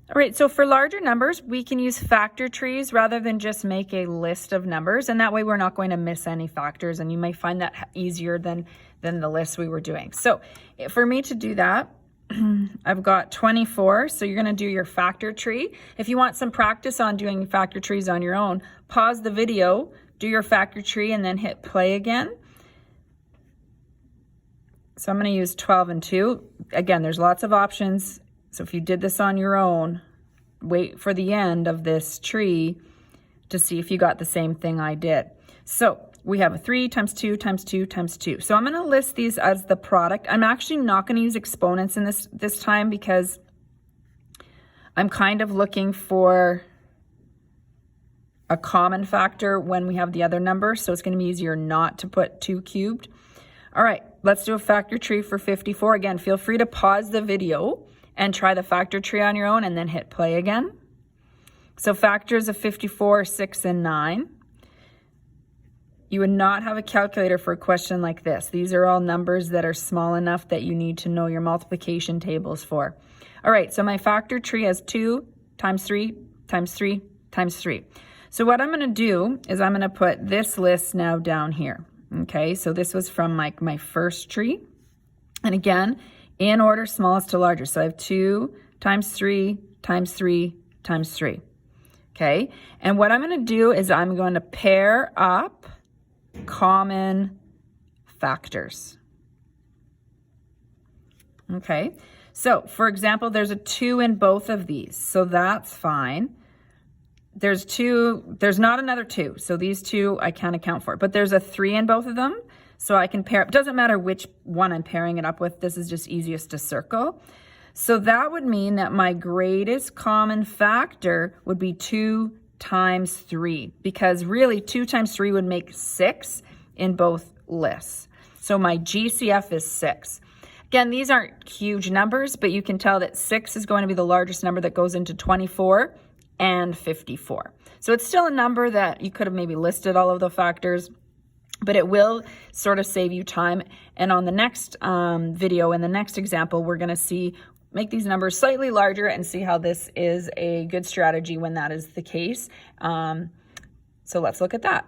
All right, so for larger numbers, we can use factor trees rather than just make a list of numbers. And that way we're not going to miss any factors. And you may find that easier than the list we were doing. So for me to do that, I've got 24. So you're going to do your factor tree. If you want some practice on doing factor trees on your own, pause the video, do your factor tree, and then hit play again. So I'm going to use 12 and 2. Again, there's lots of options. So if you did this on your own, wait for the end of this tree to see if you got the same thing I did. So we have a 3 times 2 times 2 times 2. So I'm going to list these as the product. I'm actually not going to use exponents in this time because I'm kind of looking for a common factor when we have the other number. So it's going to be easier not to put 2 cubed. All right, let's do a factor tree for 54. Again, feel free to pause the video and try the factor tree on your own and then hit play again. So factors of 54, 6, and 9. You would not have a calculator for a question like this. These are all numbers that are small enough that you need to know your multiplication tables for. All right, so my factor tree has 2 times 3 times 3 times 3. So what I'm going to do is I'm going to put this list now down here. Okay, so this was from my first tree. And again, in order, smallest to largest. So I have 2 times 3 times 3 times 3. Okay, and what I'm going to do is I'm going to pair up common factors. Okay, so for example, there's a 2 in both of these, so that's fine. There's not another 2, so these 2 I can't account for, but there's a 3 in both of them. So I can pair, it doesn't matter which one I'm pairing it up with, this is just easiest to circle. So that would mean that my greatest common factor would be 2 times 3, because really 2 times 3 would make 6 in both lists. So my GCF is 6. Again, these aren't huge numbers, but you can tell that 6 is going to be the largest number that goes into 24 and 54. So it's still a number that you could have maybe listed all of the factors, but it will sort of save you time. And on the next video, in the next example, we're going to make these numbers slightly larger and see how this is a good strategy when that is the case. So let's look at that.